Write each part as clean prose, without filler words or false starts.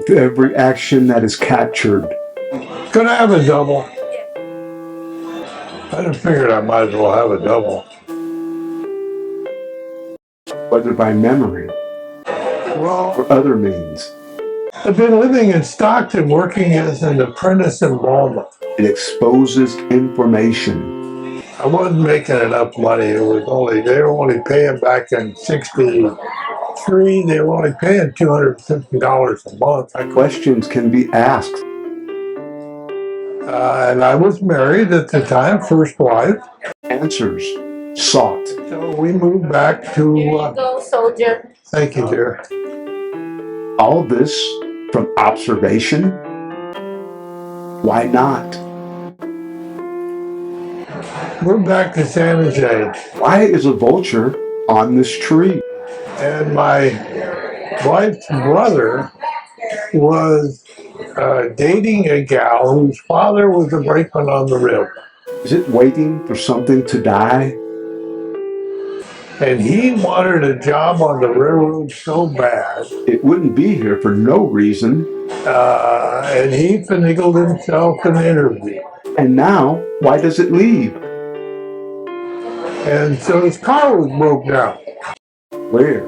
to every action that is captured, Could I have a double? I just figured I might as well have a double. whether by memory Well, or other means. I've been living in Stockton working as an apprentice embalmer. It exposes information. I wasn't making enough money. They were only paying back in '63. They were only paying $250 a month. Questions can be asked. And I was married at the time, first wife. Answers sought. So we moved back to. Go, soldier. Thank you, dear. All this from observation? Why not? We're back to San Jose. Why is a vulture on this tree? And my wife's brother was dating a gal whose father was a brakeman on the railroad. Is it waiting for something to die? And he wanted a job on the railroad so bad. It wouldn't be here for no reason. And he finagled himself an interview. And now, why does it leave? And so his car was broke down. Where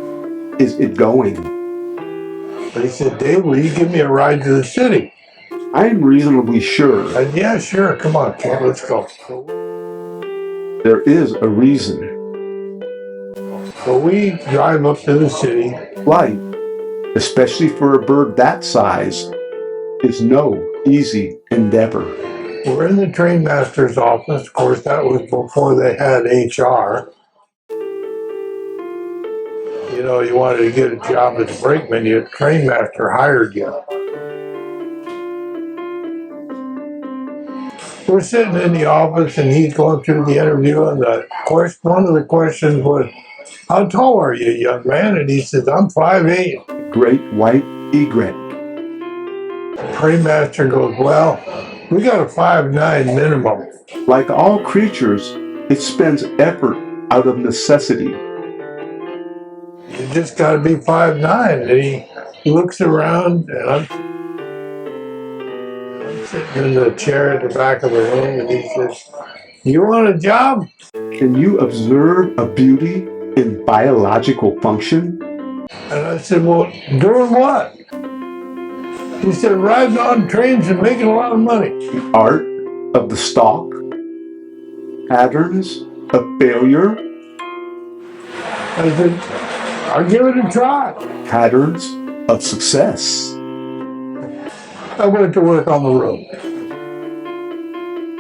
is it going? But he said, Dave, will you give me a ride to the city? I am reasonably sure I said, yeah, sure. Come on, kid, let's go. there is a reason. So we drive up to the city. Flight, especially for a bird that size, is no easy endeavor. We're in the train master's office. Of course, that was before they had HR. You know, you wanted to get a job as a brakeman, your train master hired you. We're sitting in the office and he's going through the interview, and one of the questions was, how tall are you, young man? And he says, I'm 5'8". Great white egret. The train master goes, well, we got a 5'9" minimum. Like all creatures, it spends effort out of necessity. You just got to be 5'9". And he looks around, and I'm sitting in the chair at the back of the room, and he says, you want a job? Can you observe a beauty in biological function? And I said, well, doing what? He said, riding on trains and making a lot of money. The art of the stalk? Patterns of failure? I said, I'll give it a try. Patterns of success? I went to work on the road.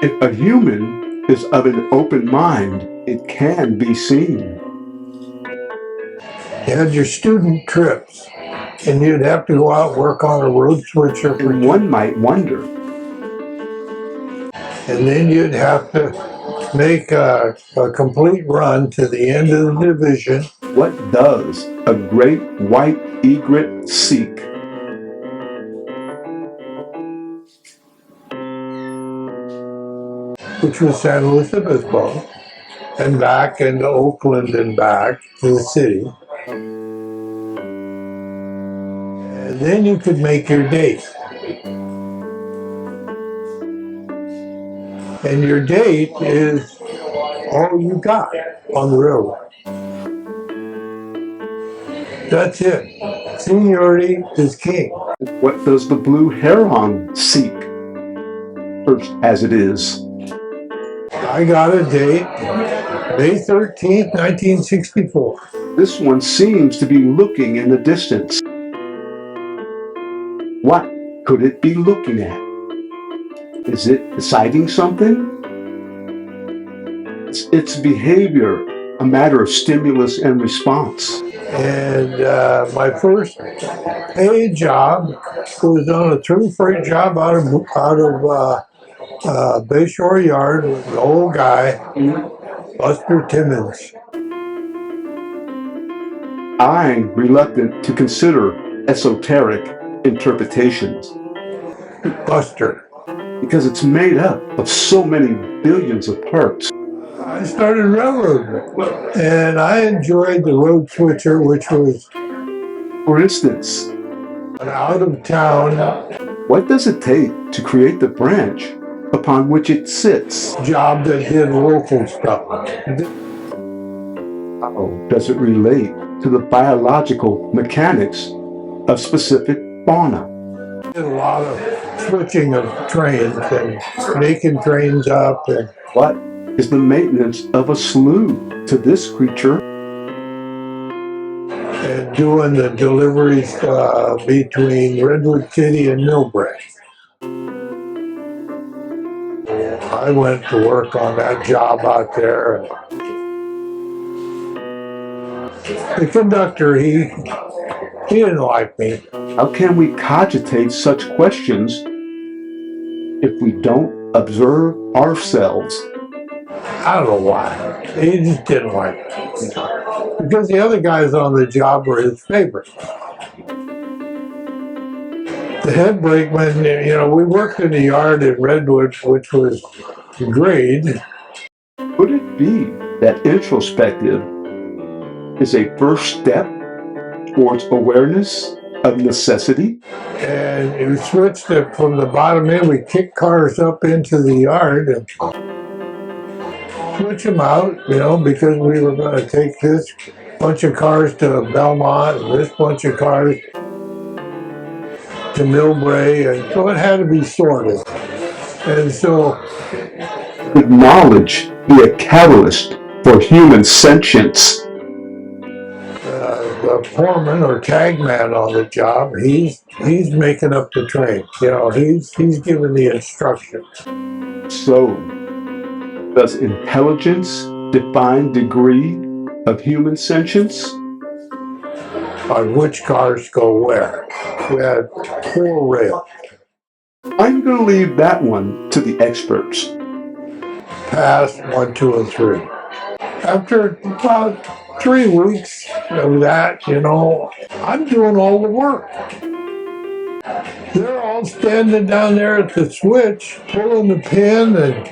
If a human is of an open mind, it can be seen. You had your student trips, and you'd have to go out and work on a road switcher. And one might wonder, And then you'd have to make a complete run to the end of the division. what does a great white egret seek? Which was San Luis Obispo, and back into Oakland and back to the city. And then you could make your date. And your date is all you got on the railroad. That's it. Seniority is king. What does the blue heron seek? First as it is. I got a date, May 13th, 1964. This one seems to be looking in the distance. What could it be looking at? Is it deciding something? Is its behavior a matter of stimulus and response? And my first paid job was on a through freight job out of Bayshore Yard with an old guy, Buster Timmons. I'm reluctant to consider esoteric interpretations Buster. because it's made up of so many billions of parts. I started railroading, and I enjoyed the road switcher, which was, For instance, an out-of-town What does it take to create the branch upon which it sits? job that did local stuff. How does it relate to the biological mechanics of specific fauna? Did a lot of switching of trains and making trains up, and What is the maintenance of a slough to this creature? doing the deliveries between Redwood City and Millbrae. I went to work on that job out there. And the conductor, he didn't like me. How can we cogitate such questions if we don't observe ourselves? I don't know why. He just didn't like me. Because the other guys on the job were his favorites. The head brakeman, we worked in the yard in Redwood, which was grade. Could it be that introspective is a first step towards awareness of necessity? And we switched it from the bottom in. We kicked cars up into the yard and switch them out, because we were going to take this bunch of cars to Belmont and this bunch of cars to Millbrae, and so it had to be sorted. And so, Could knowledge be a catalyst for human sentience? the foreman or tag man on the job, he's making up the train. He's giving the instructions. So, does intelligence define degree of human sentience? On which cars go where. We had 4 rails. I'm going to leave that one to the experts. Pass 1, 2, and 3. After about 3 weeks of that, I'm doing all the work. They're all standing down there at the switch, pulling the pin and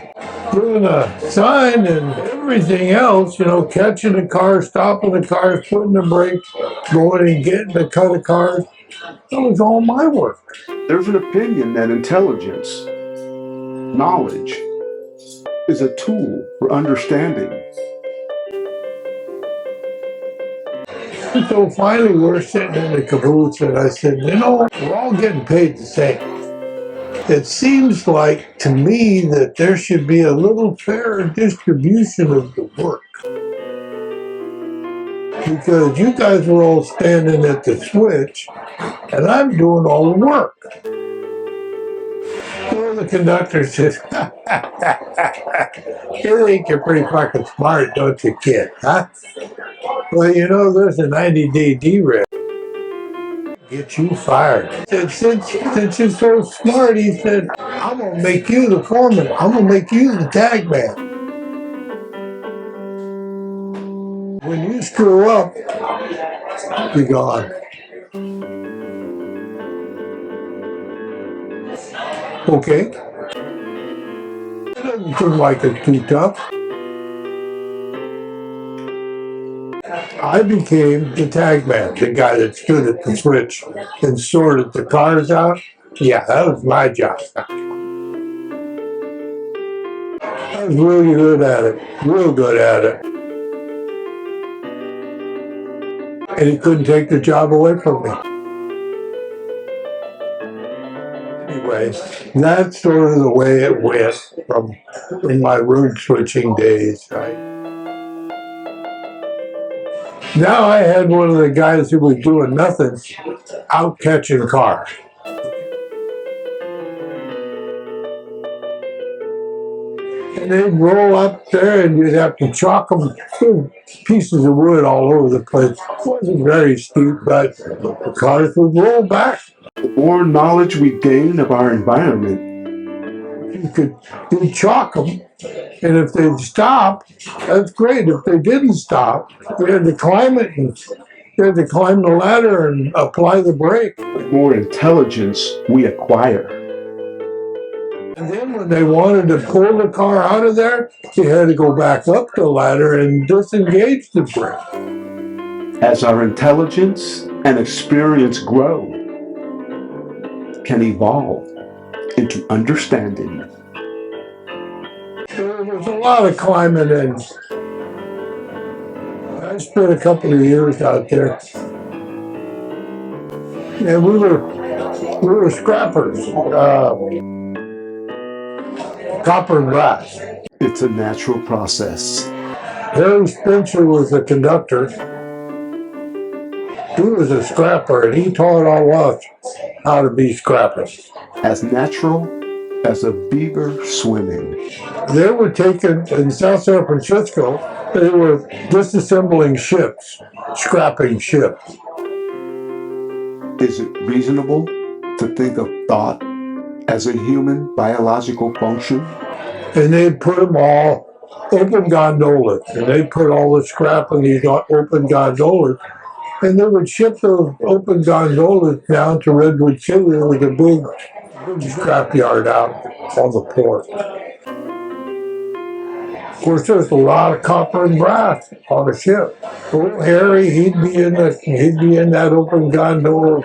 doing a sign and everything else, catching the cars, stopping the cars, putting the brakes, going and getting the cut of cars. That was all my work. There's an opinion that intelligence, knowledge, is a tool for understanding. And so finally we're sitting in the caboose and I said, we're all getting paid the same. It seems like to me that there should be a little fairer distribution of the work. Because you guys are all standing at the switch and I'm doing all the work. So the conductor says, you think you're pretty fucking smart, don't you, kid, huh? Well, there's a 90-day derail. Get you fired. He said, since you're so smart, he said, I'm going to make you the foreman. I'm going to make you the tag man. When you screw up, you're gone. Okay. It doesn't seem like it's too tough. I became the tag man, the guy that stood at the switch and sorted the cars out. Yeah, that was my job. I was really good at it, real good at it. And he couldn't take the job away from me. Anyway, that's sort of the way it went in my road switching days, right? Now I had one of the guys who was doing nothing out catching cars. And they'd roll up there and you'd have to chalk them, pieces of wood all over the place. It wasn't very steep, but the cars would roll back. The more knowledge we gain of our environment, you'd chalk them, and if they'd stop, that's great. If they didn't stop, we had to climb it, and you had to climb the ladder and apply the brake. the more intelligence we acquire. And then when they wanted to pull the car out of there, you had to go back up the ladder and disengage the brake. As our intelligence and experience grow, can evolve into understanding. There was a lot of climbing, and I spent a couple of years out there, and we were scrappers, copper and brass. It's a natural process. Harry Spencer was the conductor. He was a scrapper, and he taught all us how to be scrappers. As natural as a beaver swimming. They were taken in South San Francisco. They were disassembling ships, scrapping ships. Is it reasonable to think of thought as a human biological function? And they'd put them all open gondolas, and they'd put all the scrap in these open gondolas, and they would ship those open gondolas down to Redwood City. There was a big scrap yard out on the port. Of course, there's a lot of copper and brass on the ship. Well, Harry, he'd be in that open gondola.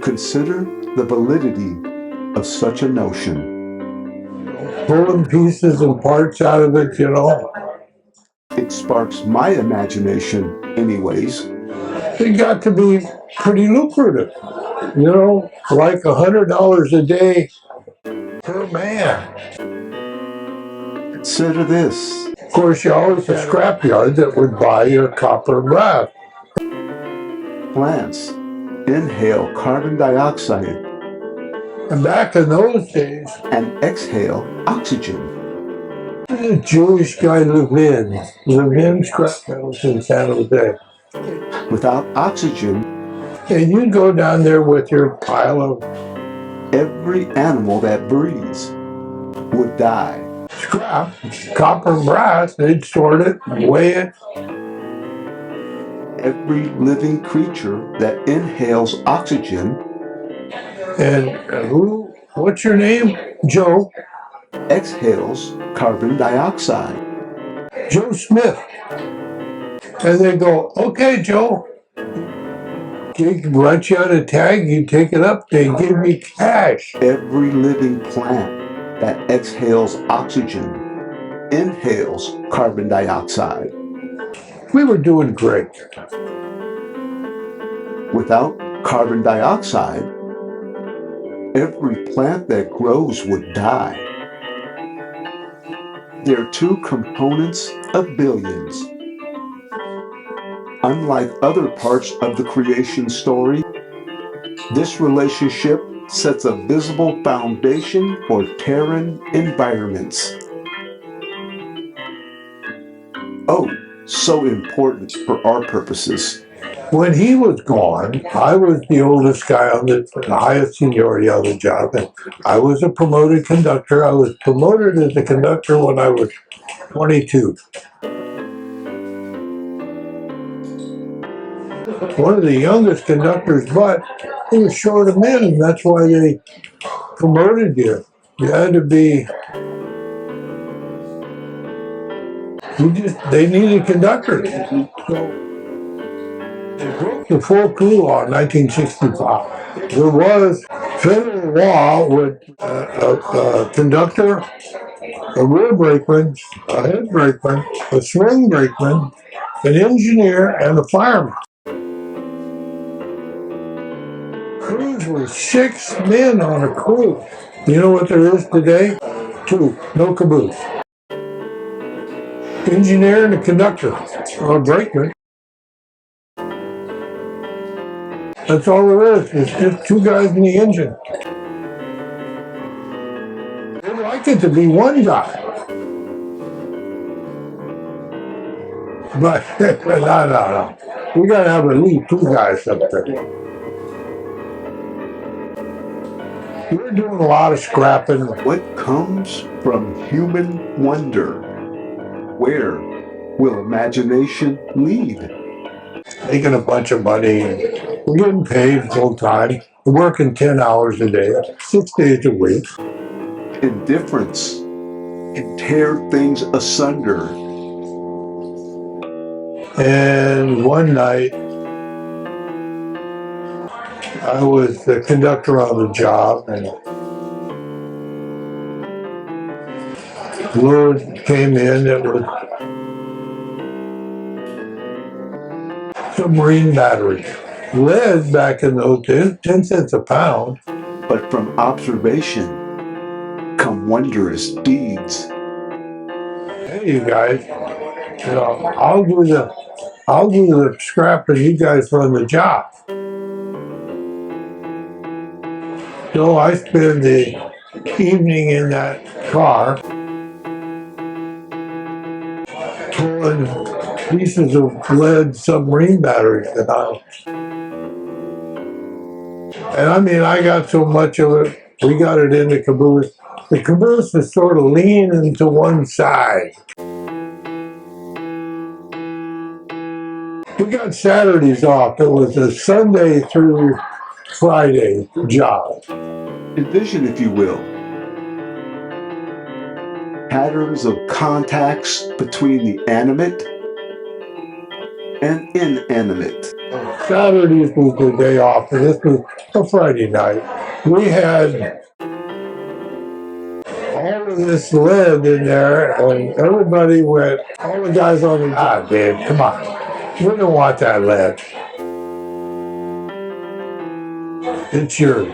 Consider the validity of such a notion. Pulling pieces and parts out of it, It sparks my imagination, anyways. It got to be pretty lucrative, like $100 a day per man. Consider this. Of course, you always had a scrapyard that would buy your copper and brass. Plants inhale carbon dioxide And back in those days, and exhale oxygen. the Jewish guy Levin scrap metals in San Jose. Without oxygen, And you'd go down there with your pile of every animal that breathes would die. scrap, copper and brass. They'd sort it, weigh it. Every living creature that inhales oxygen And what's your name? Joe. exhales carbon dioxide. Joe Smith. And they go, okay, Joe. They write you out a tag, you take it up, they give me cash. Every living plant that exhales oxygen inhales carbon dioxide. We were doing great. Without carbon dioxide, every plant that grows would die. They're two components of billions. Unlike other parts of the creation story, this relationship sets a visible foundation for Terran environments. Oh, so important for our purposes. When he was gone, I was the oldest guy on the highest seniority on the job, and I was a promoted conductor. I was promoted as a conductor when I was 22. One of the youngest conductors, but he was short of men, and that's why they promoted you. You had to be. They needed conductors. So they broke the full crew law in 1965. There was federal law with a conductor, a rear brakeman, a head brakeman, a swing brakeman, an engineer, and a fireman. Crews were 6 men on a crew. You know what there is today? 2, no caboose. Engineer and a conductor, or a brakeman. That's all there is. It's just 2 guys in the engine. They'd like it to be 1 guy. But no. We gotta have at least 2 guys up there. We're doing a lot of scrapping. What comes from human wonder? Where will imagination lead? Making a bunch of money. We're getting paid full time. We're working 10 hours a day, 6 days a week. Indifference can tear things asunder. And one night, I was the conductor on the job, and load came in that was submarine batteries. Lead back in those days, 10 cents a pound. But from observation come wondrous deeds. Hey, you guys, I'll do the scrap and you guys run the job. So I spend the evening in that car pulling pieces of lead submarine batteries and I mean, I got so much of it, we got it in the caboose. The caboose is sort of leaning to one side. We got Saturdays off. It was a Sunday through Friday job. Envision, if you will, patterns of contacts between the animate and inanimate. Saturdays was the day off, and this was a Friday night. We had all of this lead in there, and everybody went, all the guys on the, man, come on. We don't want that lead. It's yours.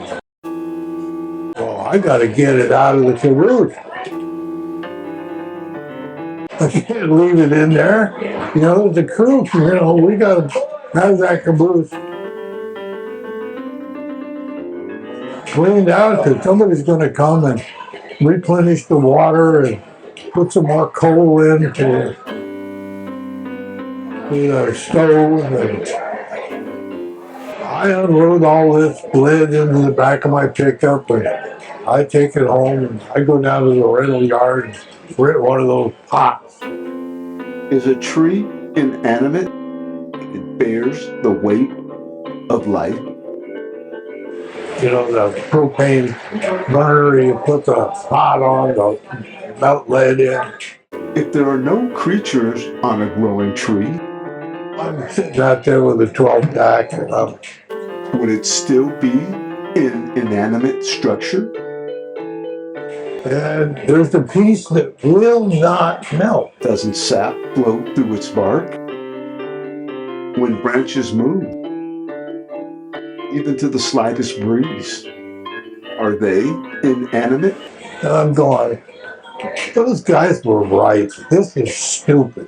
Well, I got to get it out of the caboose. I can't leave it in there. You know, the crew, we got to have that caboose cleaned out because somebody's going to come and replenish the water and put some more coal in to the stove. And I unload all this lead into the back of my pickup and I take it home and I go down to the rental yard and rent one of those pots. Is a tree inanimate? It bears the weight of life. You know, the propane burner, you put the pot on, the melt lead in. If there are no creatures on a growing tree, I'm sitting out there with a 12 pack and would it still be an inanimate structure? and there's a piece that will not melt. Doesn't sap flow through its bark? When branches move, even to the slightest breeze, are they inanimate? And I'm going, those guys were right. This is stupid.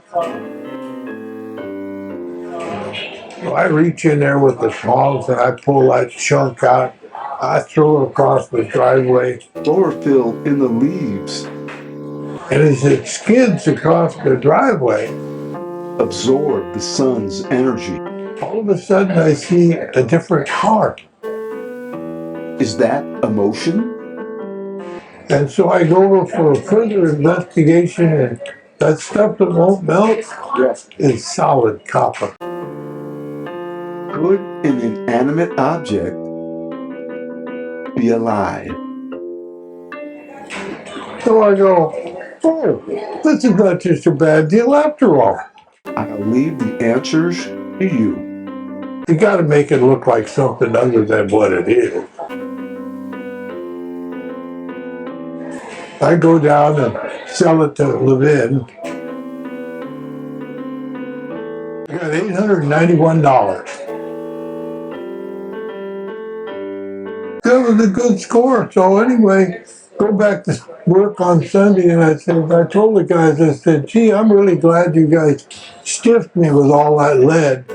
So I reach in there with the tongs and I pull that chunk out. I throw it across the driveway. Chlorophyll in the leaves And as it skids across the driveway, absorb the sun's energy. all of a sudden I see a different car. Is that emotion? And so I go over for a further investigation, and that stuff that won't melt is solid copper. Could an inanimate object be alive? So I go, oh, this is not just a bad deal after all. I'll leave the answers to you. You got to make it look like something other than what it is. I go down and sell it to Levin. I got $891. That was a good score. So anyway, go back to work on Sunday, and I told the guys, I said, gee, I'm really glad you guys stiffed me with all that lead.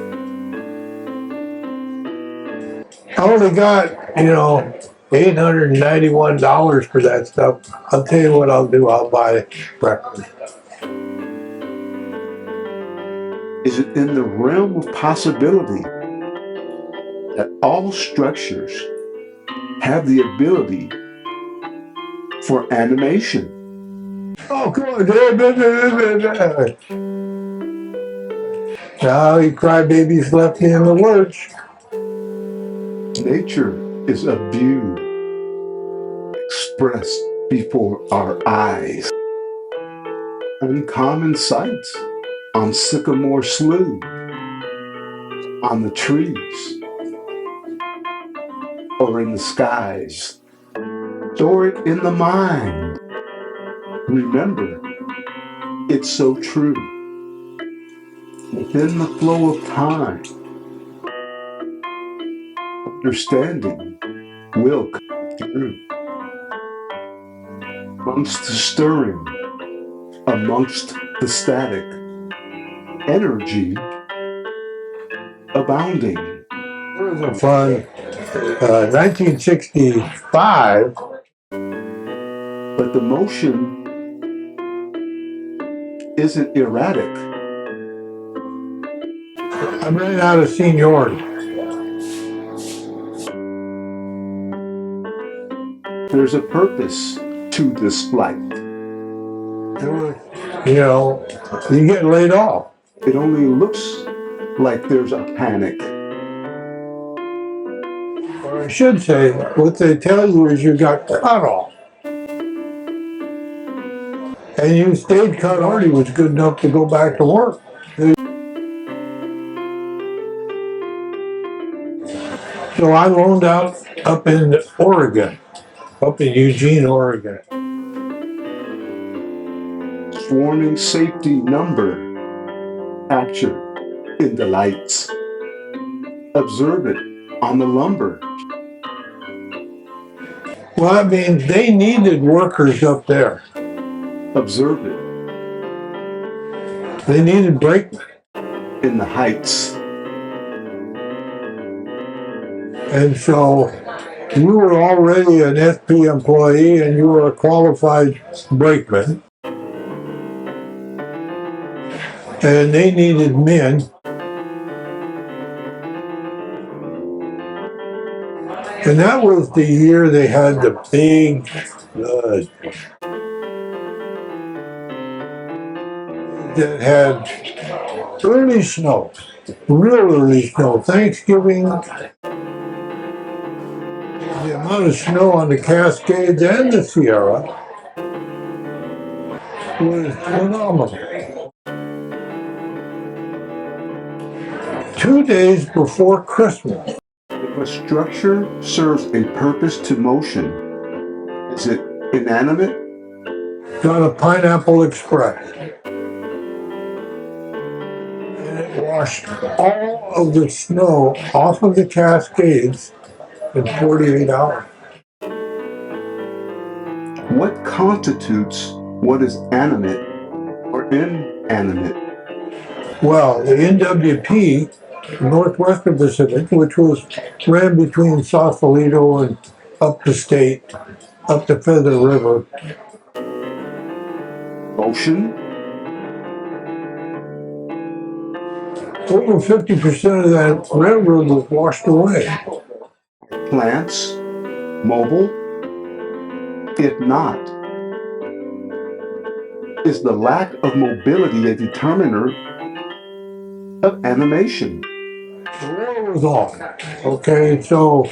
I only got, $891 for that stuff. I'll tell you what I'll do. I'll buy breakfast. Is it in the realm of possibility that all structures have the ability for animation? Oh, come on. Now you crybabies left me in the lurch. Nature is a view expressed before our eyes. Uncommon sights on Sycamore Slough, on the trees, or in the skies. Store it in the mind. Remember, it's so true. Within the flow of time, understanding will come through. Amongst the stirring, amongst the static, energy abounding. It was a fun 1965. But the motion isn't erratic. I ran out of seniority. There's a purpose to this flight. You know, you get laid off. It only looks like there's a panic. Or I should say, what they tell you is you got cut off. And you stayed cut off. He was good enough to go back to work. So I loaned out up in Oregon, up in Eugene, Oregon. Swarming safety number. Action in the lights. Observe it on the lumber. Well, I mean, they needed workers up there. Observe it They needed brakemen. in the heights. And so you were already an SP employee and you were a qualified brakeman. And they needed men. And that was the year they had the big flood that had early snow, real early snow. Thanksgiving, the amount of snow on the Cascades and the Sierra was phenomenal. 2 days before Christmas. If a structure serves a purpose to motion, is it inanimate? Got a Pineapple Express. And it washed all of the snow off of the Cascades in 48 hours. What constitutes what is animate or inanimate? Well, the NWP, Northwestern Pacific, which was ran between Sausalito and up the state, up the Feather River. Motion? Over 50% of that railroad was washed away. Plants? Mobile? If not, is the lack of mobility a determiner of animation? The rail was off. Okay, so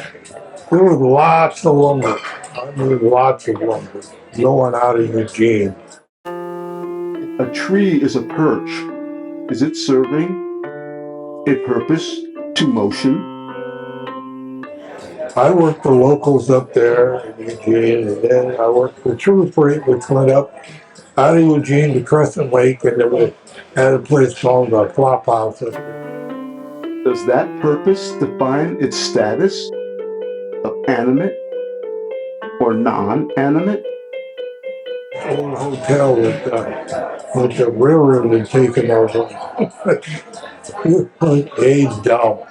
there was lots of lumber. I mean, lots of lumber going out of Eugene. A tree is a perch. Is it serving a purpose to motion? I worked for locals up there in Eugene, and then I worked for True Freight, which went up out of Eugene to Crescent Lake, and then we had a place called the Flop House. Does that purpose define its status of animate or non-animate? Old hotel with the railroad had taken over. Aged out.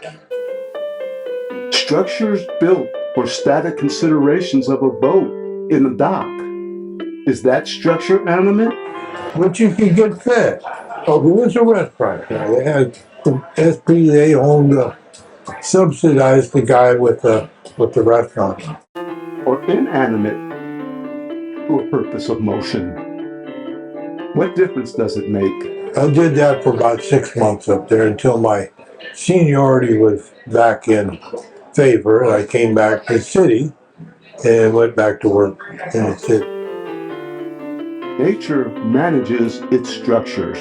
Structures built for static considerations of a boat in a dock. Is that structure animate? But you could get fed. Oh, there was a restaurant there. They had the SP. They owned, subsidized the guy with the restaurant. Or inanimate to a purpose of motion? What difference does it make? I did that for about 6 months up there until my seniority was back in favor, and I came back to the city and went back to work in the city. Nature manages its structures.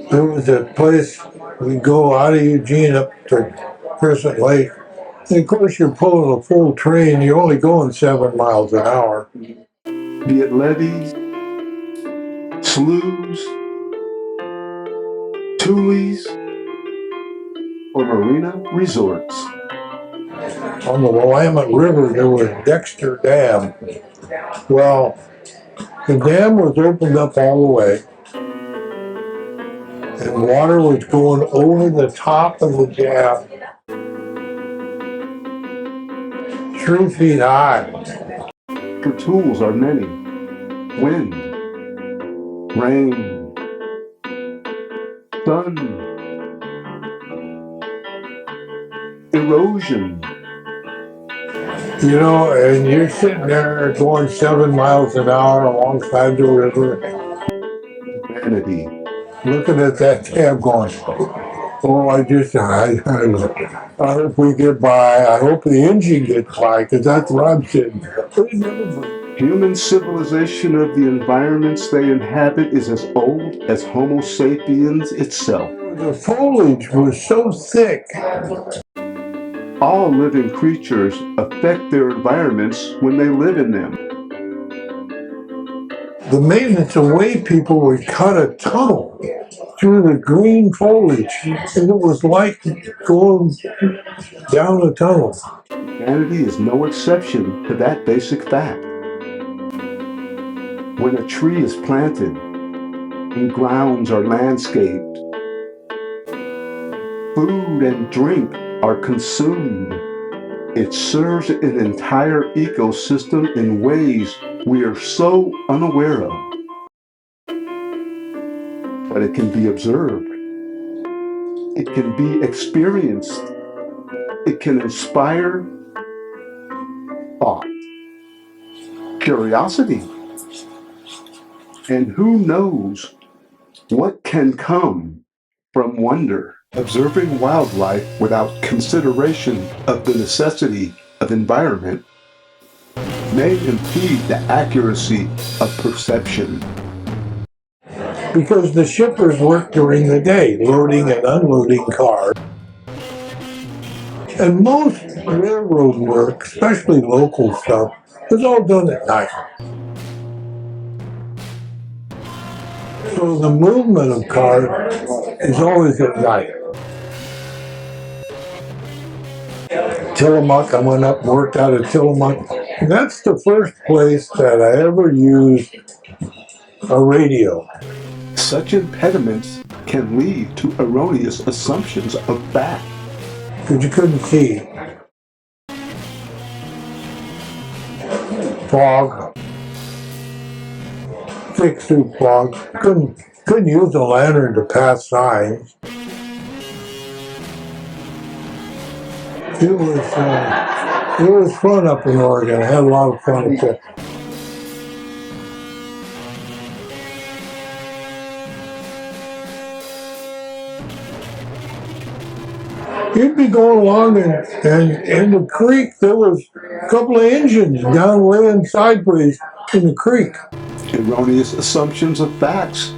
There was a place we go out of Eugene up to Crescent Lake, And of course, you're pulling a full train, you're only going 7 miles an hour. Be it levees, sloughs, tules, or marina resorts. On the Willamette River, there was Dexter Dam. Well, the dam was opened up all the way, and water was going over the top of the dam, 3 feet high. Her tools are many: wind, rain, sun, erosion. You know, and you're sitting there going 7 miles an hour alongside the river, Humanity. looking at that dam going, oh, I hope we get by. I hope the engine gets by, because that's what I'm sitting there. Human civilization of the environments they inhabit is as old as Homo sapiens itself. The foliage was so thick. All living creatures affect their environments when they live in them. The maintenance away people would cut a tunnel through the green foliage, and it was like going down a tunnel. Humanity is no exception to that basic fact. When a tree is planted and grounds are landscaped, food and drink are consumed, it serves an entire ecosystem in ways we are so unaware of. But it can be observed. It can be experienced. It can inspire thought, curiosity, and who knows what can come from wonder. Observing wildlife without consideration of the necessity of environment may impede the accuracy of perception. Because the shippers work during the day, loading and unloading cars. And most railroad work, especially local stuff, is all done at night. So the movement of cars is always at night. Tillamook, I went up and worked out at Tillamook. And that's the first place that I ever used a radio. Such impediments can lead to erroneous assumptions of fact. Because you couldn't see. Fog. Thick through fog. Couldn't use a lantern to pass signs. It was fun up in Oregon. I had a lot of fun up there. You'd be going along, and in the creek there was a couple of engines down laying sideways in the creek. Erroneous assumptions of facts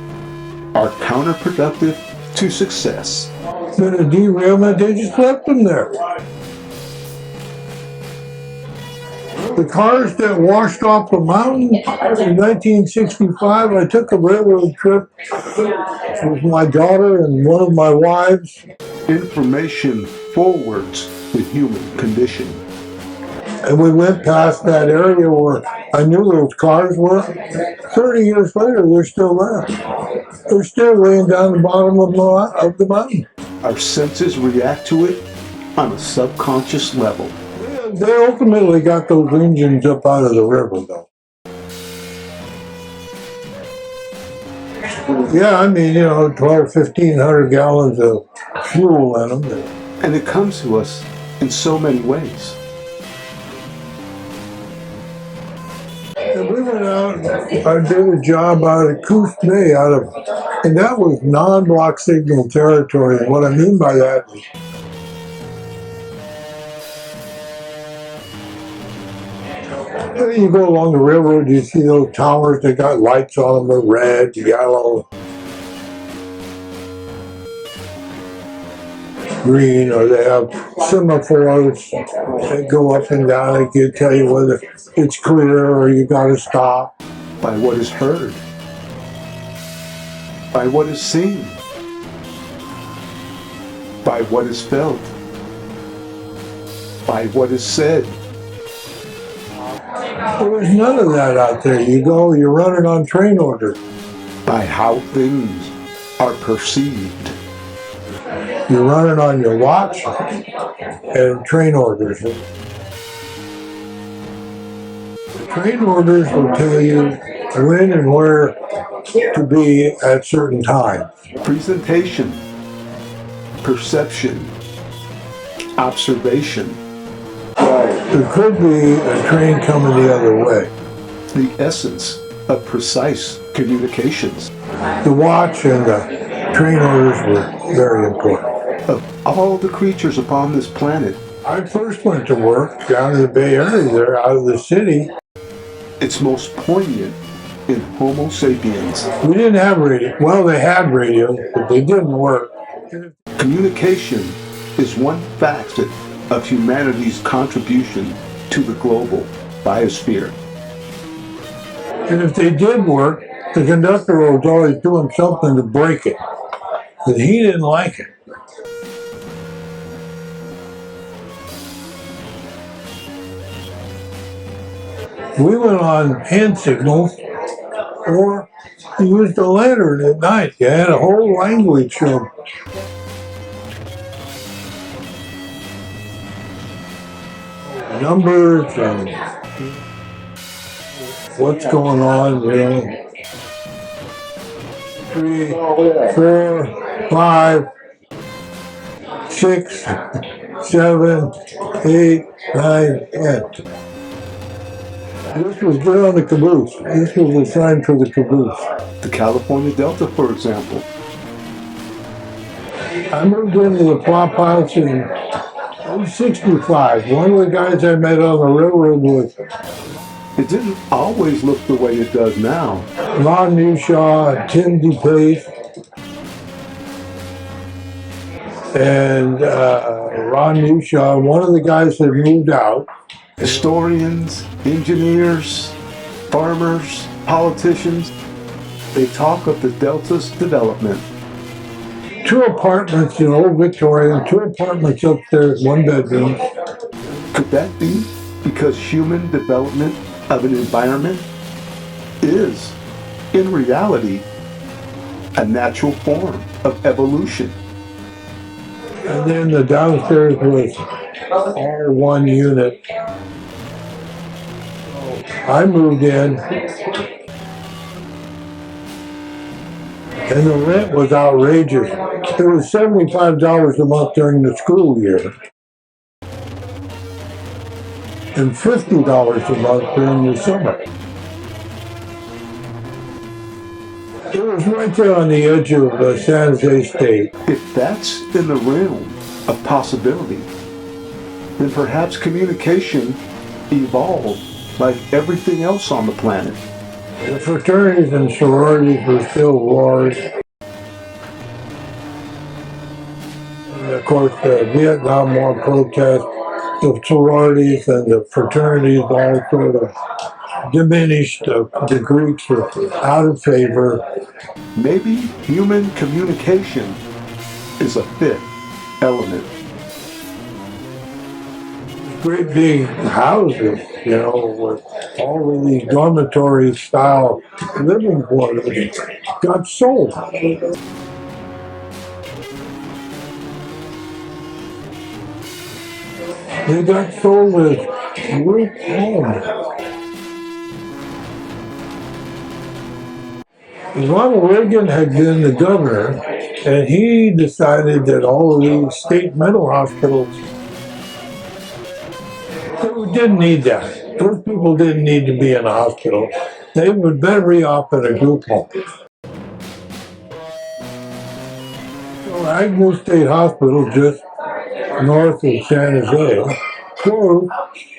are counterproductive to success. Then a derailment, they just left them there. The cars that washed off the mountain in 1965, I took a railroad trip with my daughter and one of my wives. Information forwards the human condition. And we went past that area where I knew those cars were. 30 years later, they're still there. They're still laying down the bottom of the mountain. Our senses react to it on a subconscious level. They ultimately got those engines up out of the river, though. Yeah, I mean, 1,500 gallons of fuel in them. And it comes to us in so many ways. And we went out, I did a job out at Coos Bay, and that was non-block signal territory. And what I mean by that is you go along the railroad, you see those towers, they got lights on them, they're red, yellow. green, or they have semaphores that go up and down and can tell you whether it's clear or you got to stop. By what is heard, by what is seen, by what is felt, by what is said. Well, there's none of that out there. You go, you're running on train orders. By how things are perceived. You're running on your watch and train orders. The train orders will tell you when and where to be at certain times. Presentation, perception, observation. There could be a train coming the other way. The essence of precise communications. The watch and the train orders were very important. Of all the creatures upon this planet, I first went to work down in the Bay Area there, out of the city. it's most poignant in Homo sapiens. We didn't have radio. Well, they had radio, but they didn't work. Communication is one facet of humanity's contribution to the global biosphere. And if they did work, the conductor was always doing something to break it. But he didn't like it. We went on hand signals or used a lantern at night. You had a whole language of numbers and what's going on, you know. 3, 4, 5, 6, 7, 8, 9, 10. This was good on the caboose. This was assigned for the caboose. The California Delta, for example. I moved into the flop house in 65. One of the guys I met on the railroad was It didn't always look the way it does now. Ron Newshaw, Tim DePace, and Ron Newshaw, one of the guys that moved out. Historians, engineers, farmers, politicians, they talk of the Delta's development. 2 apartments in Old Victoria, 2 apartments upstairs, 1 bedroom. Could that be because human development of an environment is, in reality, a natural form of evolution? And then the downstairs was R1 unit. I moved in, and the rent was outrageous. It was $75 a month during the school year, and $50 a month during the summer. It was right there on the edge of San Jose State. If that's in the realm of possibility, then perhaps communication evolved like everything else on the planet. The fraternities and sororities were still wars. And of course, the Vietnam War protests, the sororities and the fraternities all sort of diminished. The Greeks were out of favor. Maybe human communication is a fifth element. Great big houses, you know, with all of these dormitory style living quarters got sold. They got sold as group homes. Ronald Reagan had been the governor, and he decided that all of these state mental hospitals, they didn't need that. Those people didn't need to be in a hospital. They would better be off in a group home. So Agnew State Hospital, just north of San Jose, closed,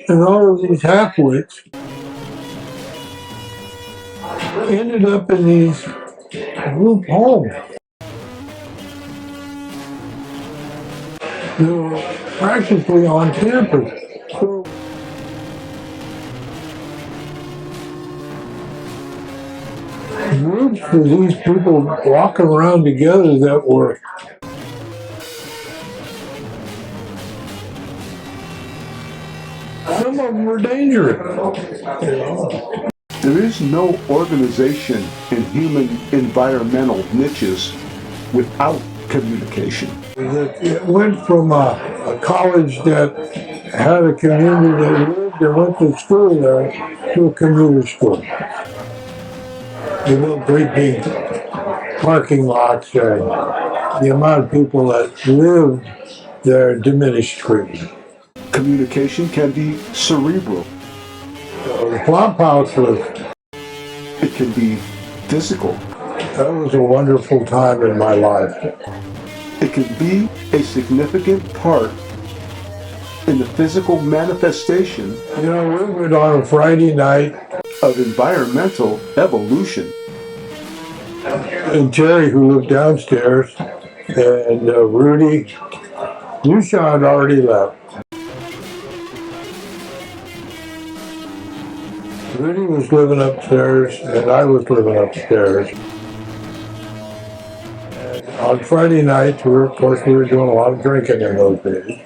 and all of these half-wits ended up in these group homes. practically on campus. So groups of these people walking around together that were some of them were dangerous. You know? There is no organization in human environmental niches without communication. It went from a college that had a community that lived and went to school there to a commuter school. They built great big parking lots there. The amount of people that lived there diminished greatly. Communication can be cerebral. So the flop house was, It can be physical. that was a wonderful time in my life. It can be a significant part in the physical manifestation You know, we went on a Friday night, of environmental evolution. and Jerry, who lived downstairs, and Rudy, Lucia had already left. Rudy was living upstairs, and I was living upstairs. And on Friday nights, of course, we were doing a lot of drinking in those days.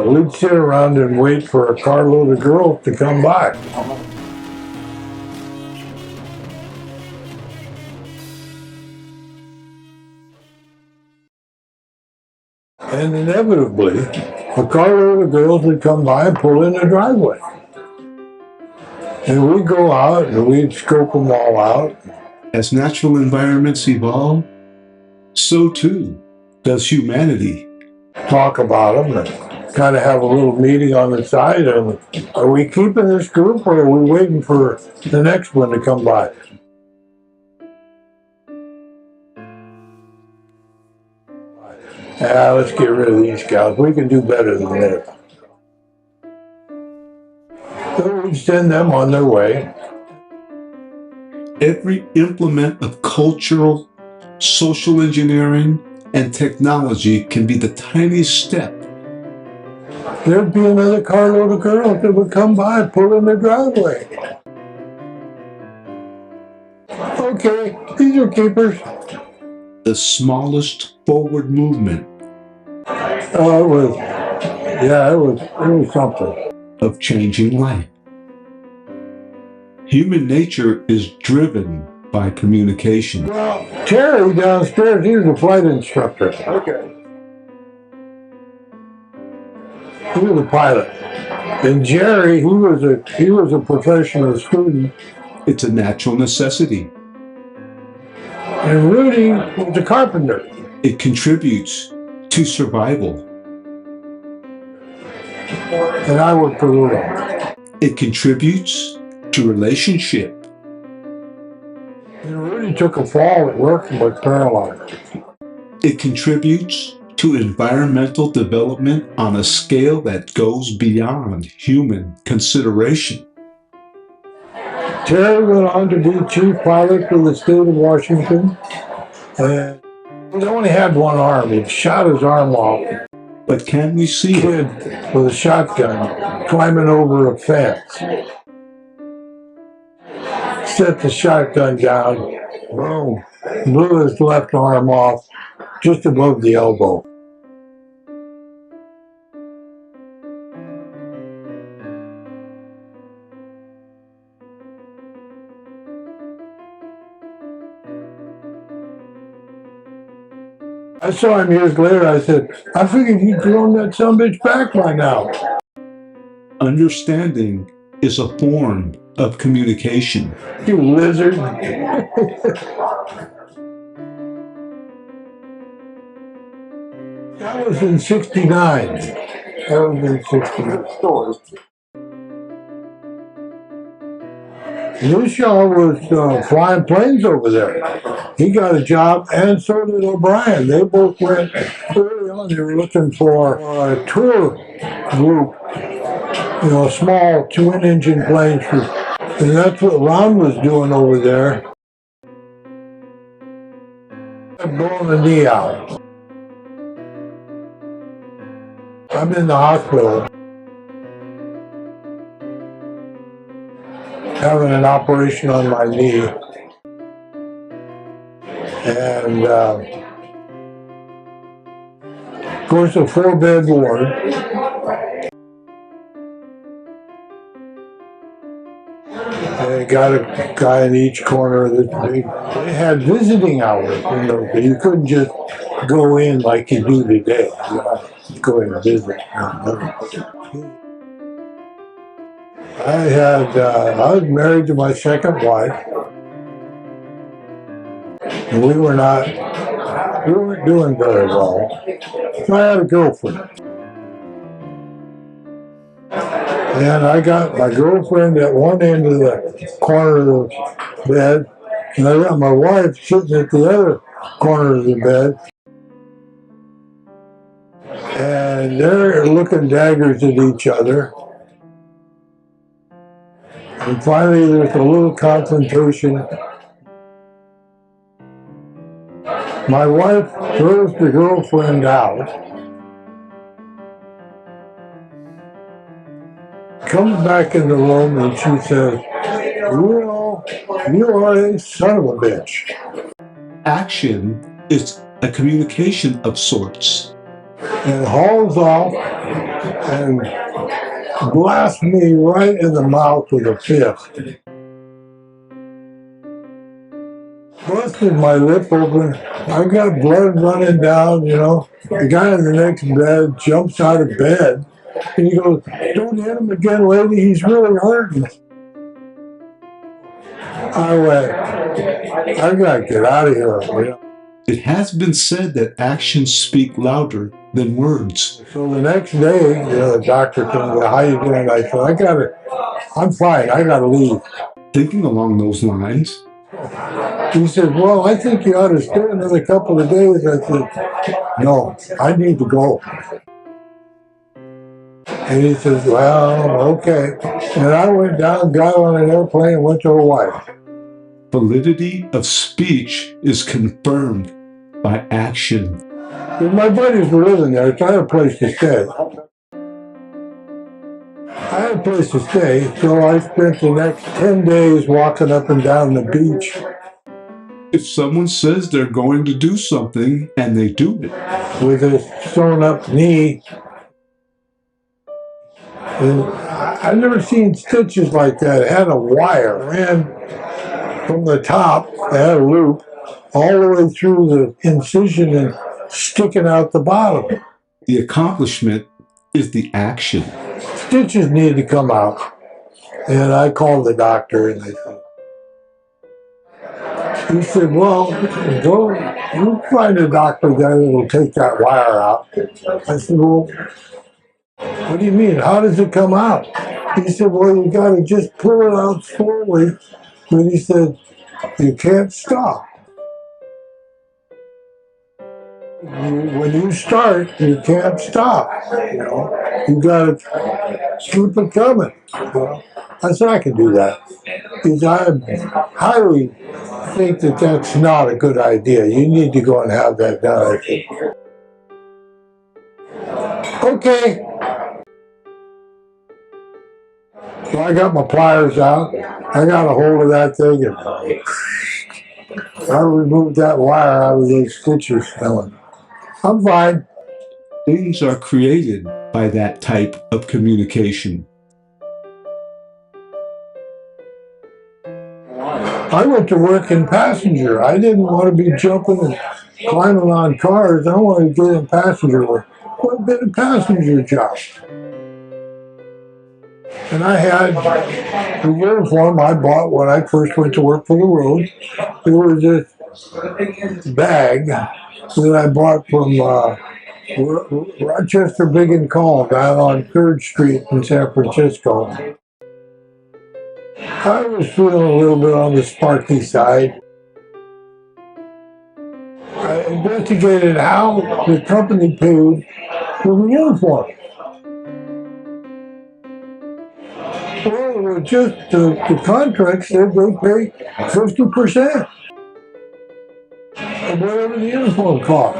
We'd sit around and wait for a carload of girls to come by. And inevitably, a carload of girls would come by and pull in the driveway. And we'd go out and we'd scope them all out. As natural environments evolve, so too does humanity. Talk about them and kind of have a little meeting on the side. And are we keeping this group or are we waiting for the next one to come by? Let's get rid of these guys. We can do better than this. So we'd send them on their way. Every implement of cultural, social engineering, and technology can be the tiniest step. There'd be another carload of girls that would come by and pull in their driveway. Okay, these are keepers. The smallest forward movement Oh, it was something. of changing life. Human nature is driven by communication. Well, Terry downstairs, he was a flight instructor. Okay. He was a pilot. And Jerry, he was a professional student. It's a natural necessity. And Rudy was a carpenter. It contributes to survival. And I worked for Rudy. It contributes to relationship. And Rudy took a fall at work and was paralyzed. It contributes to environmental development on a scale that goes beyond human consideration. Terry went on to be chief pilot for the state of Washington. And he only had one arm. He'd shot his arm off. But can we see it? Kid with a shotgun climbing over a fence. Set the shotgun down. Boom. Blew his left arm off just above the elbow. I saw him years later. I said, I figured you'd grown that sumbitch back by now. Understanding is a form of communication. You lizard. That was in 69. That was in 69. Lucia was flying planes over there. He got a job, and so did O'Brien. They both went early on. They were looking for a tour group, you know, small twin-engine planes. And that's what Ron was doing over there. Blowing the knee out. I'm in the hospital having an operation on my knee. And of course, a 4-bed ward. They got a guy in each corner. They had visiting hours. You know, you couldn't just go in like you do today. You know, go in and visit. I was married to my second wife, and we weren't doing very well. So I had a girlfriend. And I got my girlfriend at one end of the corner of the bed, and I got my wife sitting at the other corner of the bed. And they're looking daggers at each other. And finally, there's a little confrontation. My wife throws the girlfriend out, comes back in the room, and she says, "You know, you are a son of a bitch." Action is a communication of sorts. And hauls off and blasts me right in the mouth with a fist. Busted my lip open. I got blood running down, you know. The guy in the next bed jumps out of bed and he goes, "Don't hit him again, lady. He's really hurting." I went, "I gotta get out of here." You know? It has been said that actions speak louder than words. So the next day, the doctor came, "How you doing?" I said, "I'm fine. I gotta leave." Thinking along those lines, he said, "Well, I think you ought to stay another couple of days." I said, "No, I need to go." And he says, "Well, okay." And I went down, got on an airplane, and went to Hawaii. Validity of speech is confirmed by action. And my buddies were living there, so I had a place to stay. So I spent the next 10 days walking up and down the beach. If someone says they're going to do something and they do it, with a sewn up knee, and I've never seen stitches like that. It had a wire, ran from the top, it had a loop, all the way through the incision and sticking out the bottom. The accomplishment is the action. Stitches need to come out. And I called the doctor and he said, "Well, go, you find a doctor that'll take that wire out." I said, "Well, what do you mean? How does it come out?" He said, "Well, you got to just pull it out slowly." But he said, "You can't stop. When you start, you can't stop. You know, you got to keep it coming." You know? I said, "I can do that." Because I highly think that that's not a good idea. You need to go and have that done. I think, okay. So I got my pliers out. I got a hold of that thing and I removed that wire out of those stitches. I'm fine. Things are created by that type of communication. I went to work in passenger. I didn't want to be jumping and climbing on cars. I wanted to get in passenger work. What been a passenger job? And I had the uniform I bought when I first went to work for the road. There was this bag that I bought from Rochester Big and Call down on 3rd Street in San Francisco. I was feeling a little bit on the sparky side. I investigated how the company paid for the uniform. Well, just the contract said they pay 50% of whatever the uniform cost.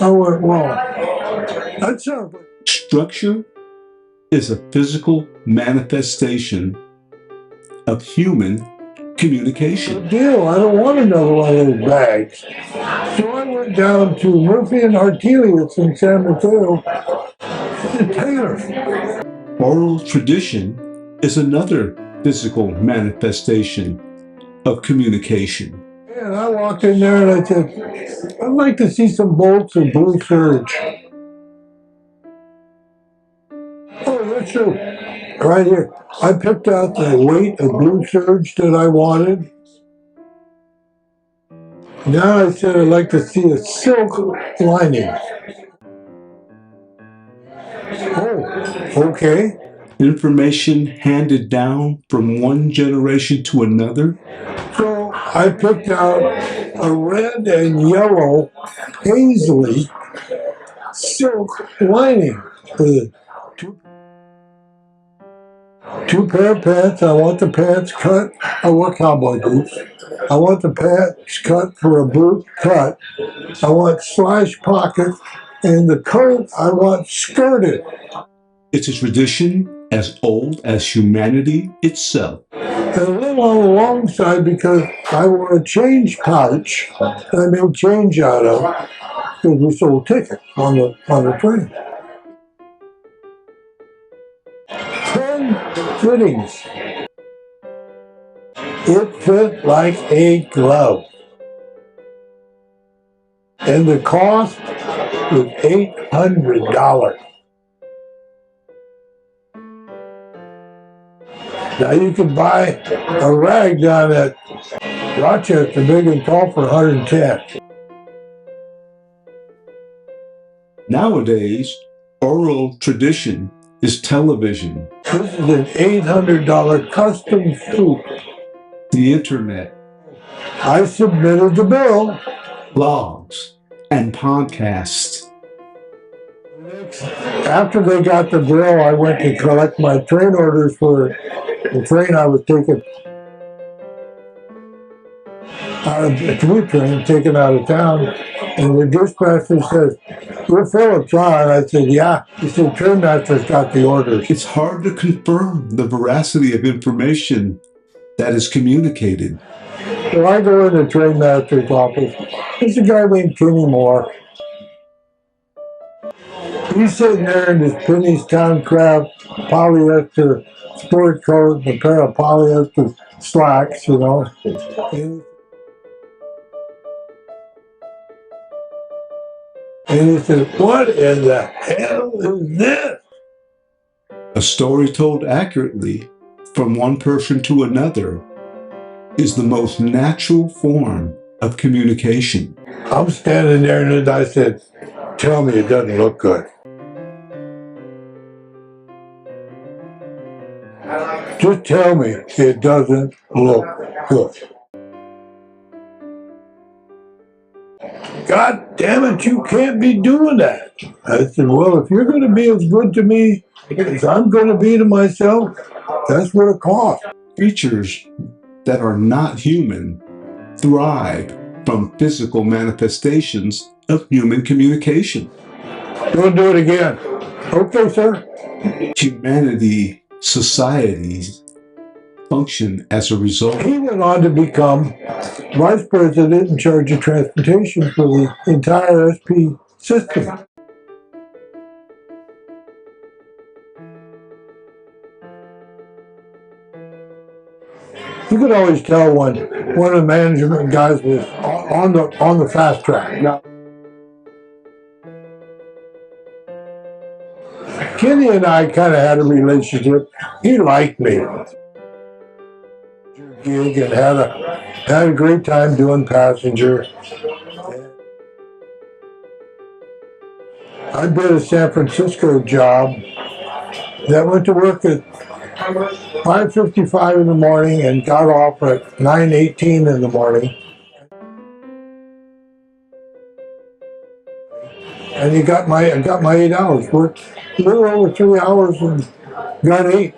I went, well, That sounds like Structure is a physical manifestation of human a communication. deal. I don't want another one of those bags. So I went down to Murphy and Artelius in San Mateo to Taylor. Oral tradition is another physical manifestation of communication. And I walked in there and I said, I'd like to see some bolts of blue serge. Oh, that's true. Right here. I picked out the weight of blue serge that I wanted. Now I said I'd like to see a silk lining. Oh, okay. Information handed down from one generation to another. So I picked out a red and yellow paisley silk lining with two pair of pants. I want the pants cut. I want cowboy boots. I want the pants cut for a boot cut. I want slash pockets. And the coat I want skirted. It's a tradition as old as humanity itself. And a little on the long side because I want a change pouch that I made change out of because we sold tickets on the train. 10 fittings. It fit like a glove. And the cost was $800. Now you can buy a rag down at Rochester, big and tall, for $110. Nowadays, oral tradition is television, This is an $800 custom suit. the internet, I submitted the bill. blogs, and podcasts. After they got the bill, I went to collect my train orders for the train I was taking. A through train taken out of town, and the dispatcher says, "We're Phillips on." I said, "Yeah." He said, "Train master's got the orders." It's hard to confirm the veracity of information that is communicated. So I go in the train master's office. There's a guy named Kenny Moore. He's sitting there in his Penny's Town Craft polyester sport coat and a pair of polyester slacks, you know. And he said, "What in the hell is this?" A story told accurately from one person to another is the most natural form of communication. I'm standing there and I said, "Tell me it doesn't look good." Just tell me it doesn't look good. "God damn it, you can't be doing that." I said, "Well, if you're going to be as good to me as I'm going to be to myself, that's what it costs." Creatures that are not human thrive from physical manifestations of human communication. Don't do it again. "Okay, sir." Humanity, societies function as a result. He went on to become vice president in charge of transportation for the entire SP system. You could always tell when one of the management guys was on the fast track. Now, Kenny and I kind of had a relationship. He liked me. Gig and had a great time doing passenger. I did a San Francisco job that went to work at 5:55 in the morning and got off at 9:18 in the morning. And I got my 8 hours. Worked a little over 3 hours and got 8.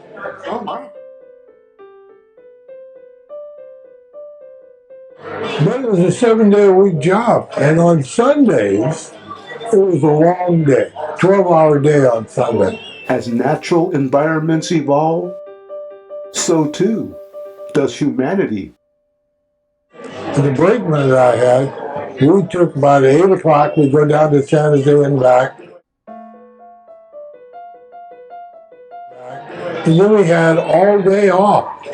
But it was a 7-day-a-week job, and on Sundays it was a long day. 12-hour day on Sunday. As natural environments evolve, so too does humanity. The brakeman that I had, we took about 8 o'clock, we'd go down to San Jose and back. And then we had all day off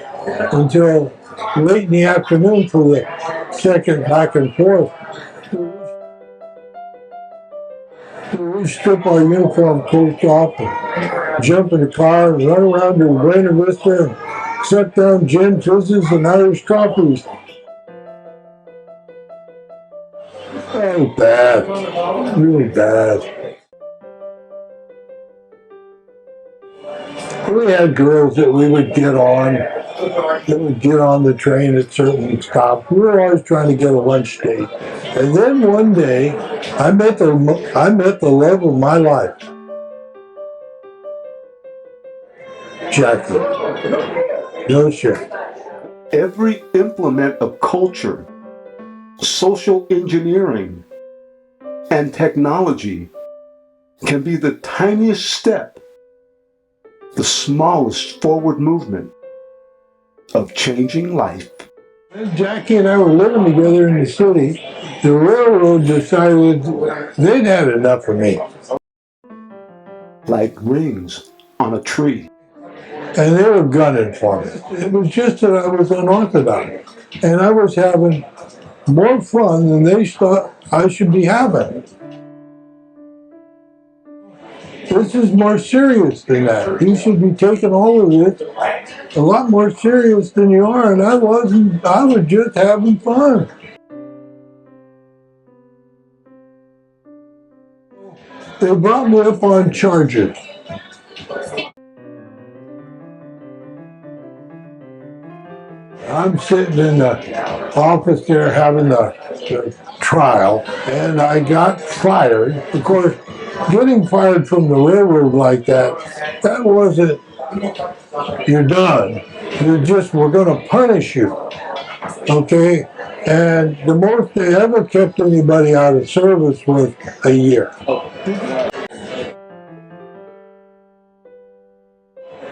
until late in the afternoon for the second back and forth. We strip our uniform coats off and jump in the car and run around to Buena Vista and set down gin fizzes and Irish coffees. Oh, bad. Really bad. We had girls that we would get on. They would get on the train at certain stops. We were always trying to get a lunch date. And then one day, I met the love of my life. Jackie. No shit. Every implement of culture, social engineering, and technology can be the tiniest step, the smallest forward movement of changing life. When Jackie and I were living together in the city, the railroad decided they'd had enough of me. Like rings on a tree. And they were gunning for me. It was just that I was unorthodox. And I was having more fun than they thought I should be having. This is more serious than that. You should be taking all of this a lot more serious than you are, and I wasn't. I was just having fun. They brought me up on charges. I'm sitting in the office there having the trial, and I got fired. Of course, getting fired from the railroad like that wasn't, you're done. We're going to punish you. Okay? And the most they ever kept anybody out of service was a year.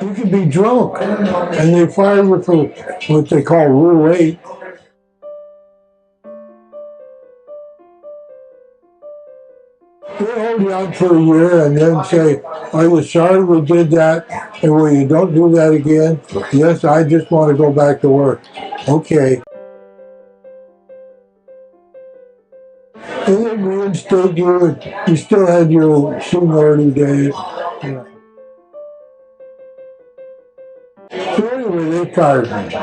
You could be drunk, and they fire you for what they call Rule 8. They hold you out for a year and then say, are you sorry we did that? And well, you don't do that again? Yes, I just want to go back to work. Okay. And then reinstate you, and you still had your seniority days. So anyway, they fired me.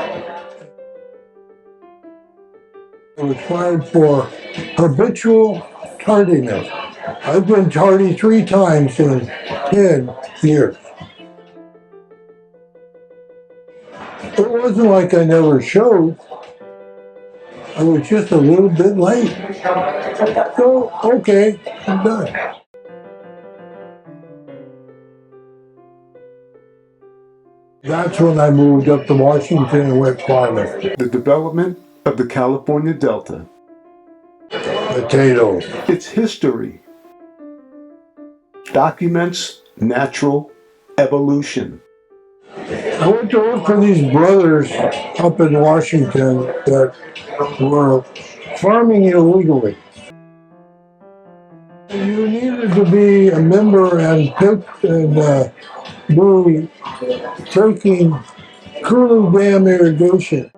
I was fired for habitual tardiness. I've been tardy 3 times in 10 years. It wasn't like I never showed. I was just a little bit late. So, okay, I'm done. That's when I moved up to Washington and went farming. The development of the California Delta. Potatoes. Its history documents natural evolution. I went to work for these brothers up in Washington that were farming illegally. You needed to be a member and be taking Cooley Dam irrigation.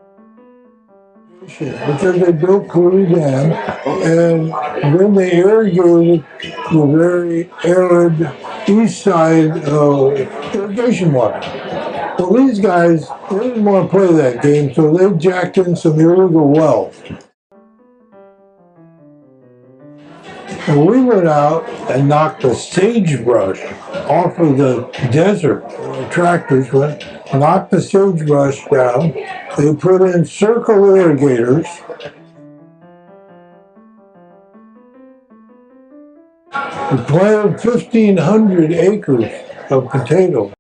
Because they built Cooley Dam, and then they irrigated the very arid east side of irrigation water. Well, these guys, they didn't want to play that game, so they jacked in some illegal wells. And we went out and knocked the sagebrush off of the desert. The tractors went, knocked the sagebrush down. They put in circle irrigators. We planted 1,500 acres of potatoes.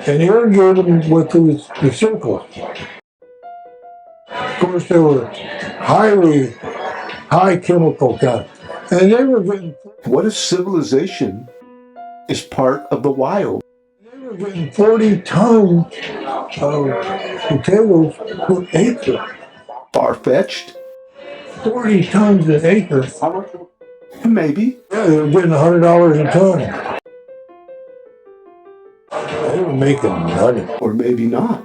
And irrigated them with the circles. Of course, they were highly high chemical kind. And they were getting What if civilization is part of the wild? 40 tons of potatoes per acre. Far-fetched? 40 tons an acre. Maybe. Yeah, they were getting $100 a ton. They were making money. Or maybe not.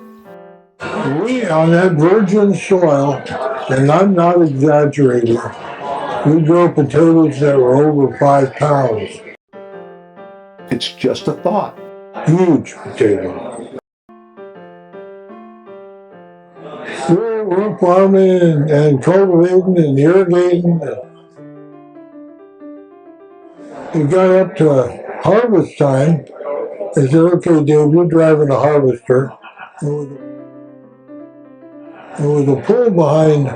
We, on that virgin soil, and I'm not exaggerating, we grow potatoes that were over 5 pounds. It's just a thought. Huge potatoes. We're farming and cultivating and irrigating. It got up to harvest time. I said, okay, Dave, you're driving a harvester. There was a pull behind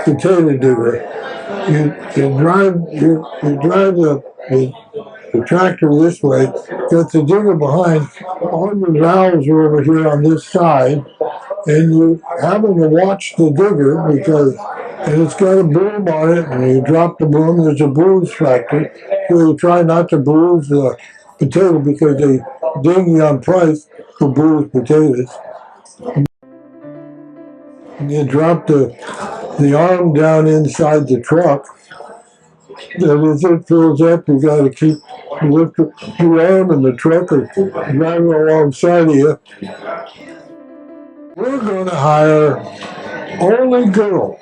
potato digger. You drive the tractor this way, got the digger behind, all your valves are over here on this side, and you're having to watch the digger and it's got a boom on it, and you drop the boom, there's a bruise factor, so you try not to bruise the potato because they ding you on price for bruised potatoes. And you drop the arm down inside the truck. And as it fills up, you got to keep lift your arm in the truck or driving alongside of you. We're going to hire only girls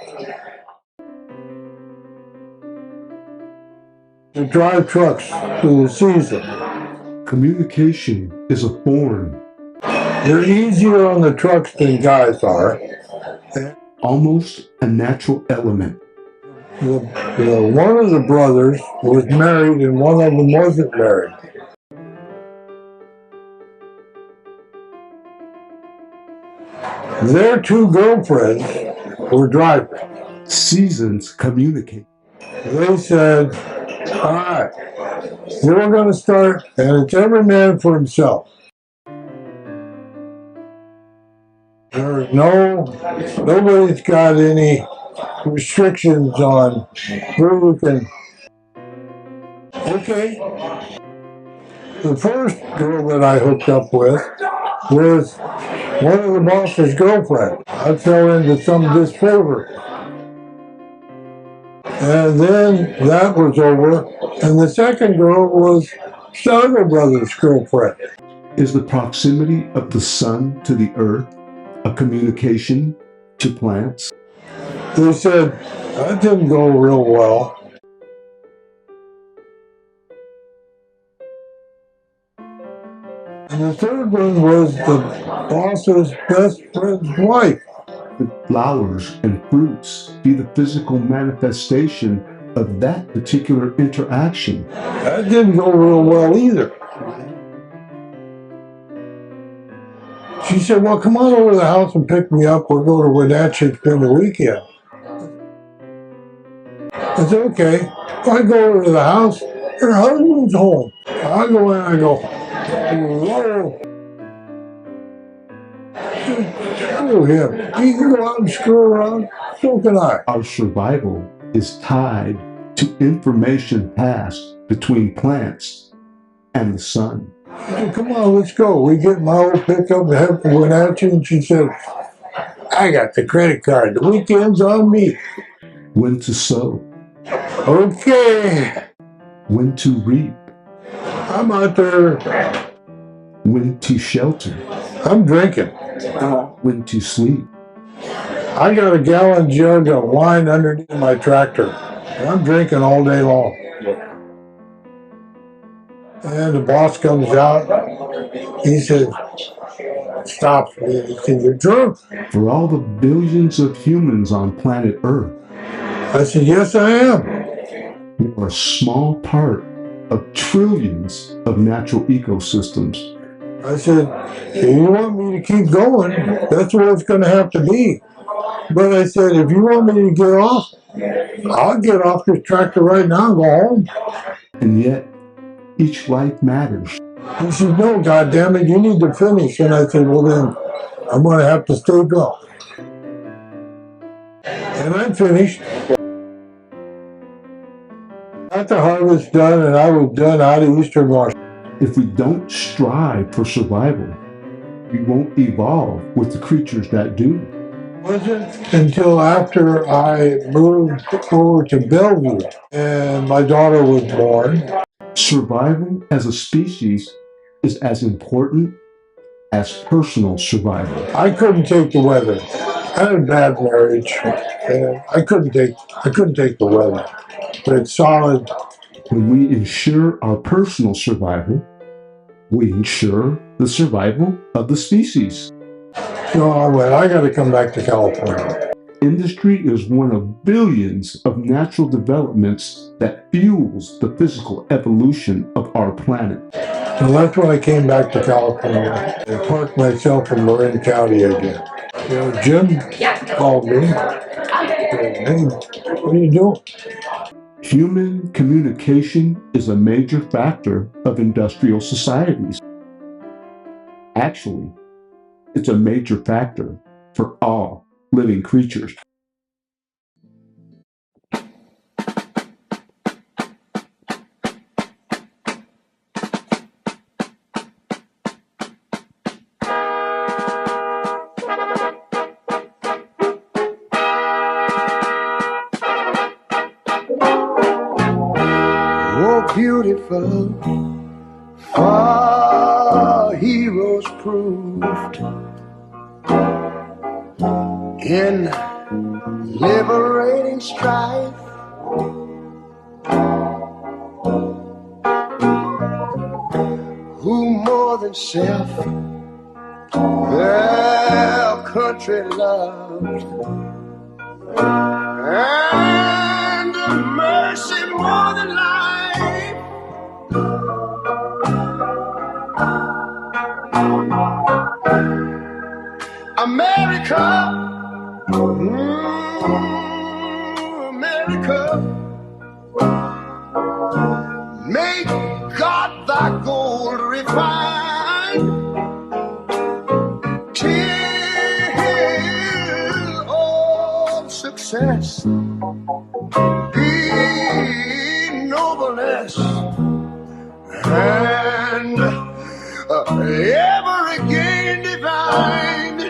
to drive trucks through the season. Communication is a form. They're easier on the trucks than guys are. Almost a natural element. One of the brothers was married and one of them wasn't married. Their 2 girlfriends were drivers. Seasons communicate. They said, all right, we're going to start, and it's every man for himself. Nobody's got any restrictions on where you can. Okay. The first girl that I hooked up with was one of the boss's girlfriend. I fell into some disfavor. And then that was over, and the second girl was the other brother's girlfriend. Is the proximity of the sun to the earth a communication to plants? They said, that didn't go real well. And the third one was the boss's best friend's wife. The flowers and fruits be the physical manifestation of that particular interaction. That didn't go real well either. She said, well, come on over to the house and pick me up. We'll go to Wenatchee and spend the weekend. I said, okay. I go over to the house. Her husband's home. I go in, I go, whoa. Screw him. He can go out and screw around. So can I. Our survival is tied to information passed between plants and the sun. I said, come on, let's go. We get my old pickup and head for Wenatchee, and she said, I got the credit card. The weekend's on me. When to sow. Okay. When to reap. I'm out there. When to shelter. I'm drinking. When to sleep. I got a gallon jug of wine underneath my tractor. And I'm drinking all day long. And the boss comes out. He says, stop. He said, you're drunk. For all the billions of humans on planet Earth, I said, yes, I am. we are a small part of trillions of natural ecosystems. I said, if you want me to keep going, that's what it's going to have to be. But I said, if you want me to get off, I'll get off this tractor right now and go home. And yet, each life matters. He said, no, goddammit, you need to finish. And I said, well, then I'm going to have to stay going. And I finished. Got the harvest done, and I was done out of Eastern Washington. If we don't strive for survival, we won't evolve with the creatures that do. It wasn't until after I moved over to Bellevue and my daughter was born. Survival as a species is as important as personal survival. I couldn't take the weather. I had a bad marriage, and I couldn't take the weather. But it's solid. When we ensure our personal survival, we ensure the survival of the species. So I got to come back to California. Industry is one of billions of natural developments that fuels the physical evolution of our planet. So that's when I came back to California and parked myself in Marin County again. You know, Jim called me. Hey, what are you doing? Human communication is a major factor of industrial societies. Actually, it's a major factor for all living creatures. Oh, beautiful, our heroes proved in liberating strife. Who more than self their country loved, and mercy more than life. America, America, make God thy gold refined, till all success be nobleness, and ever again divine.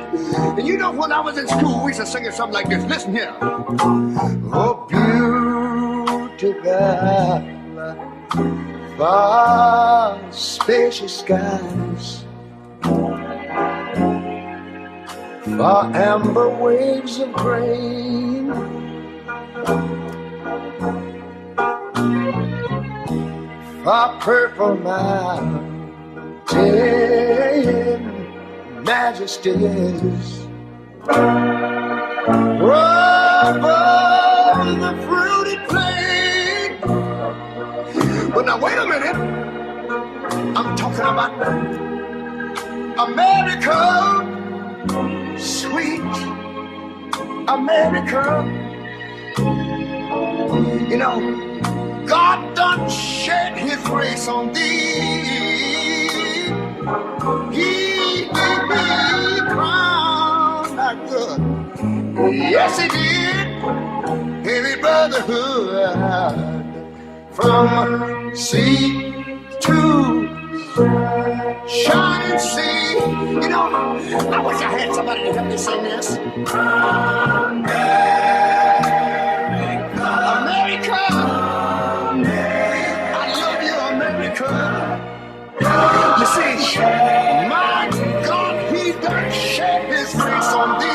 And you know, when I was in school, we used to sing something like this. Listen here. Oh, beautiful, far spacious skies, far amber waves of grain, far purple mountain majesties, above the fruited plain. But now wait a minute, I'm talking about America, sweet America. You know, God done shed his grace on thee. He crowned thy good. Yes, he did. Heavy brotherhood from sea to shining sea. You know, I wish I had somebody to help me sing this. America, America, I love you, America. You see, my God, he done shed his grace on thee.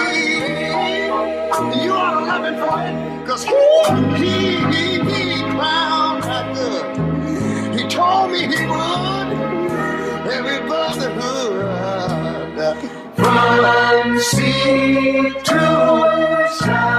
You ought to love him for it, because he crowned that good. He told me he would. Every brotherhood from sea to sky.